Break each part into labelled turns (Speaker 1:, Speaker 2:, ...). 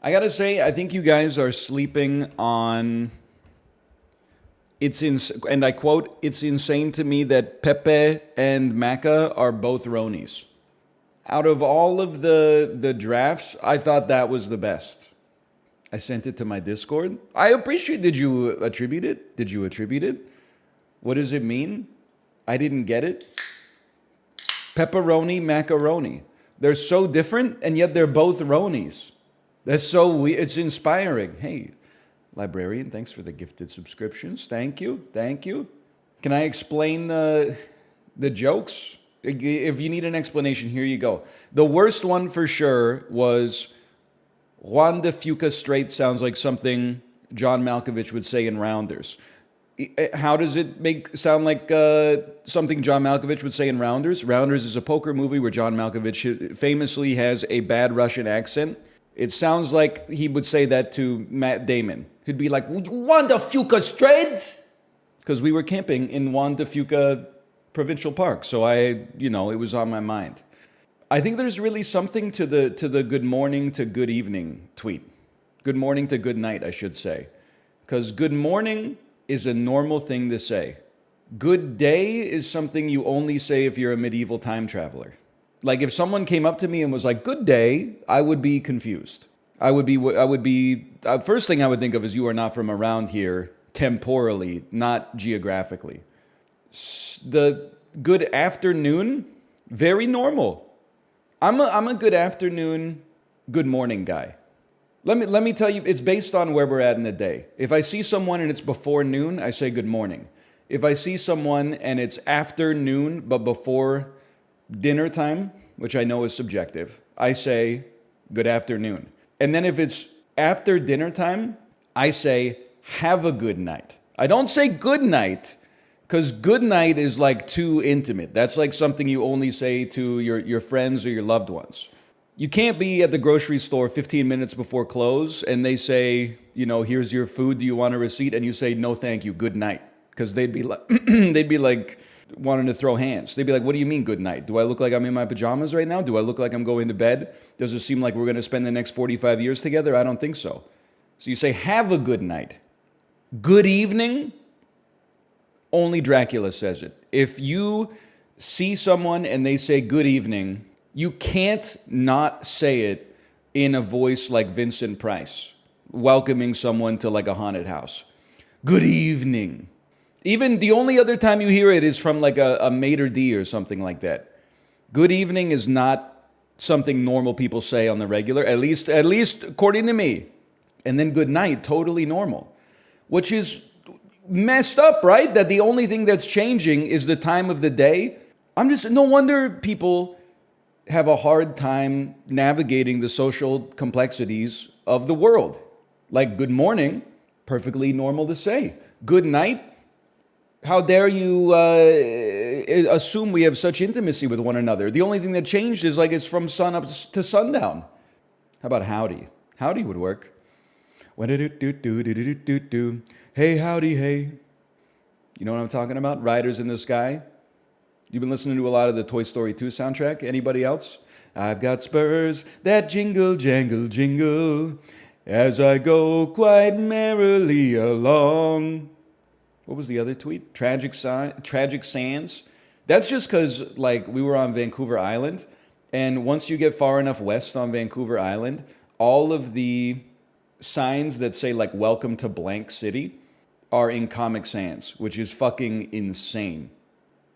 Speaker 1: I gotta say, I think you guys are sleeping on. And I quote, "It's insane to me that Pepe and Macca are both Ronies." Out of all of the drafts, I thought that was the best. I sent it to my Discord. I appreciate. Did you attribute it? Did you attribute it? What does it mean? I didn't get it. Pepperoni, macaroni. They're so different, and yet they're both Ronies. That's so weird. It's inspiring. Hey, librarian, thanks for the gifted subscriptions. Thank you. Thank you. Can I explain the jokes? If you need an explanation, here you go. The worst one for sure was Juan de Fuca straight sounds like something John Malkovich would say in Rounders. How does it sound like something John Malkovich would say in Rounders? Rounders is a poker movie where John Malkovich famously has a bad Russian accent. It sounds like he would say that to Matt Damon. He'd be like, Juan de Fuca straight? Because we were camping in Juan de Fuca Provincial Park, so it was on my mind. I think there's really something to the good morning to good evening tweet. Good morning to good night, I should say. Because good morning is a normal thing to say. Good day is something you only say if you're a medieval time traveler. Like if someone came up to me and was like, good day, I would be confused. First thing I would think of is you are not from around here temporally, not geographically. The good afternoon, very normal. I'm a good afternoon, good morning guy. Let me tell you, it's based on where we're at in the day. If I see someone and it's before noon, I say good morning. If I see someone and it's afternoon but before dinner time, which I know is subjective, I say good afternoon. And then if it's after dinner time, I say have a good night. I don't say good night because good night is like too intimate. That's like something you only say to your friends or your loved ones. You can't be at the grocery store 15 minutes before close and they say, here's your food. Do you want a receipt? And you say, no, thank you. Good night. Because they'd be like wanting to throw hands. They'd be like, what do you mean good night? Do I look like I'm in my pajamas right now? Do I look like I'm going to bed? Does it seem like we're going to spend the next 45 years together? I don't think so. So you say, have a good night. Good evening. Only Dracula says it. If you see someone and they say good evening, you can't not say it in a voice like Vincent Price, welcoming someone to like a haunted house. Good evening. Even the only other time you hear it is from like a maitre d' or something like that. Good evening is not something normal people say on the regular, at least according to me. And then good night, totally normal, which is messed up, right? That the only thing that's changing is the time of the day. No wonder people have a hard time navigating the social complexities of the world. Like good morning, perfectly normal to say. Good night, how dare you assume we have such intimacy with one another? The only thing that changed is like it's from sun up to sundown. How about howdy? Howdy would work. Hey, howdy, hey. You know what I'm talking about? Riders in the Sky. You've been listening to a lot of the Toy Story 2 soundtrack. Anybody else? I've got spurs that jingle, jangle, jingle as I go quite merrily along. What was the other tweet? Tragic Sands. That's just because like we were on Vancouver Island, and once you get far enough west on Vancouver Island, all of the signs that say like welcome to blank city are in Comic Sans, which is fucking insane.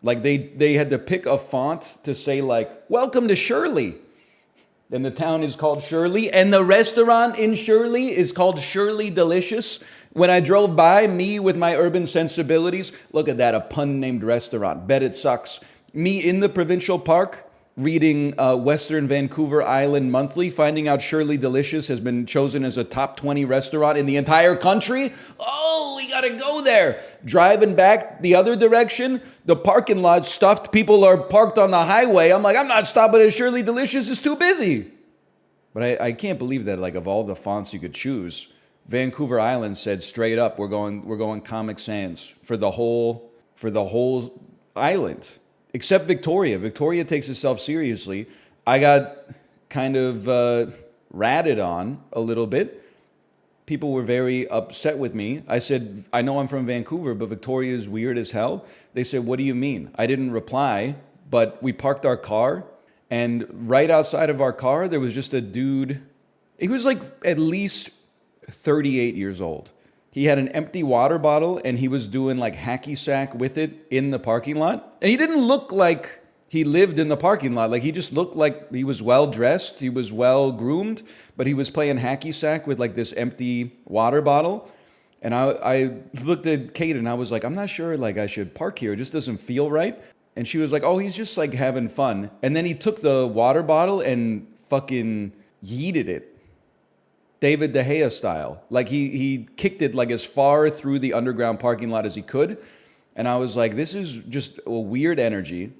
Speaker 1: Like they had to pick a font to say like, welcome to Shirley. And the town is called Shirley. And the restaurant in Shirley is called Shirley Delicious. When I drove by, me with my urban sensibilities, look at that, a pun-named restaurant. Bet it sucks. Me in the provincial park, reading Western Vancouver Island Monthly, finding out Shirley Delicious has been chosen as a top 20 restaurant in the entire country. Oh, we gotta go there. Driving back the other direction, the parking lot's stuffed. People are parked on the highway. I'm like, I'm not stopping at Shirley Delicious. It's too busy. But I can't believe that, like, of all the fonts you could choose, Vancouver Island said straight up, we're going Comic Sans for the whole island. Except Victoria. Victoria takes itself seriously. I got kind of ratted on a little bit. People were very upset with me. I said, I know I'm from Vancouver, but Victoria is weird as hell. They said, what do you mean? I didn't reply, but we parked our car, and right outside of our car, there was just a dude. He was like at least 38 years old. He had an empty water bottle, and he was doing like hacky sack with it in the parking lot. And he didn't look like he lived in the parking lot. Like, he just looked like he was well dressed, he was well groomed, but he was playing hacky sack with like this empty water bottle. And I looked at Kate and I was like, I'm not sure like I should park here. It just doesn't feel right. And she was like, oh, he's just like having fun. And then he took the water bottle and fucking yeeted it. David De Gea style. Like he kicked it like as far through the underground parking lot as he could. And I was like, this is just a weird energy.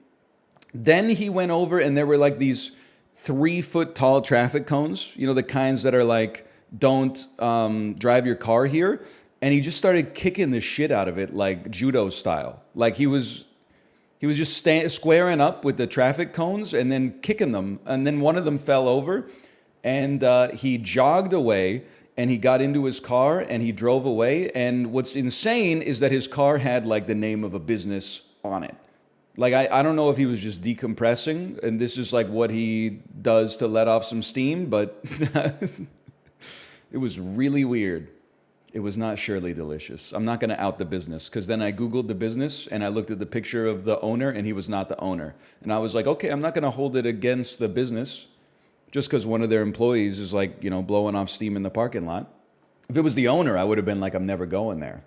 Speaker 1: Then he went over and there were like these 3-foot tall traffic cones, you know, the kinds that are like, don't drive your car here. And he just started kicking the shit out of it like judo style. Like he was just squaring up with the traffic cones and then kicking them. And then one of them fell over and he jogged away and he got into his car and he drove away. And what's insane is that his car had like the name of a business on it. Like, I don't know if he was just decompressing and this is like what he does to let off some steam, but it was really weird. It was not surely delicious. I'm not going to out the business because then I Googled the business and I looked at the picture of the owner and he was not the owner. And I was like, okay, I'm not going to hold it against the business just because one of their employees is like, you know, blowing off steam in the parking lot. If it was the owner, I would have been like, I'm never going there.